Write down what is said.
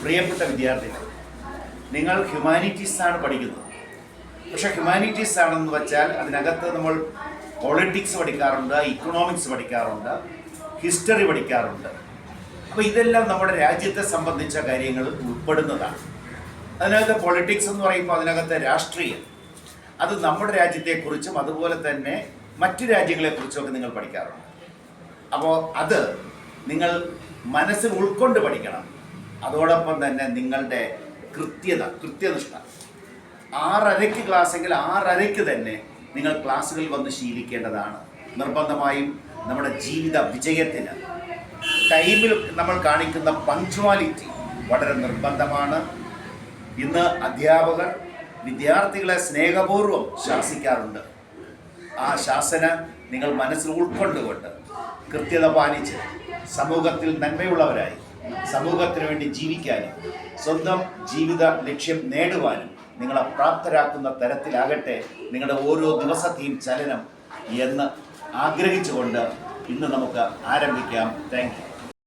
പ്രിയപ്പെട്ട വിദ്യാർത്ഥികൾ, നിങ്ങൾ ഹ്യൂമാനിറ്റീസാണ് പഠിക്കുന്നത്. പക്ഷേ ഹ്യൂമാനിറ്റീസ് ആണെന്ന് വെച്ചാൽ അതിനകത്ത് നമ്മൾ പൊളിറ്റിക്സ് പഠിക്കാറുണ്ട്, ഇക്കണോമിക്സ് പഠിക്കാറുണ്ട്, ഹിസ്റ്ററി പഠിക്കാറുണ്ട്. അപ്പോൾ ഇതെല്ലാം നമ്മുടെ രാജ്യത്തെ സംബന്ധിച്ച കാര്യങ്ങൾ ഉൾപ്പെടുന്നതാണ്. അതിനകത്ത് പൊളിറ്റിക്സ് എന്ന് പറയുമ്പോൾ അതിനകത്ത് രാഷ്ട്രീയം, അത് നമ്മുടെ രാജ്യത്തെക്കുറിച്ചും അതുപോലെ തന്നെ മറ്റു രാജ്യങ്ങളെക്കുറിച്ചുമൊക്കെ നിങ്ങൾ പഠിക്കാറുണ്ട്. അപ്പോൾ അത് നിങ്ങൾ ഉൾക്കൊണ്ട് പഠിക്കണം. അതോടൊപ്പം തന്നെ നിങ്ങളുടെ കൃത്യനിഷ്ഠ 6:30 ക്ലാസ്സെങ്കിൽ 6:30 തന്നെ നിങ്ങൾ ക്ലാസ്സുകളിൽ വന്ന് ശീലിക്കേണ്ടതാണ്. നിർബന്ധമായും നമ്മുടെ ജീവിത വിജയത്തിന് ടൈമിൽ നമ്മൾ കാണിക്കുന്ന പങ്ക്ച്വാലിറ്റി വളരെ നിർബന്ധമാണ്. ഇന്ന് അധ്യാപകർ വിദ്യാർത്ഥികളെ സ്നേഹപൂർവ്വം ശാസിക്കാറുണ്ട്. ആ ശാസന നിങ്ങൾ മനസ്സിൽ ഉൾക്കൊണ്ടുകൊണ്ട് കൃത്യത പാലിച്ച് സമൂഹത്തിൽ നന്മയുള്ളവരായി സമൂഹത്തിന് വേണ്ടി ജീവിക്കാനും സ്വന്തം ജീവിത ലക്ഷ്യം നേടുവാനും നിങ്ങളെ പ്രാപ്തരാക്കുന്ന തരത്തിലാകട്ടെ നിങ്ങളുടെ ഓരോ ദിവസത്തെയും ചലനം എന്ന് ആഗ്രഹിച്ചുകൊണ്ട് ഇന്ന് നമുക്ക് ആരംഭിക്കാം. Thank you.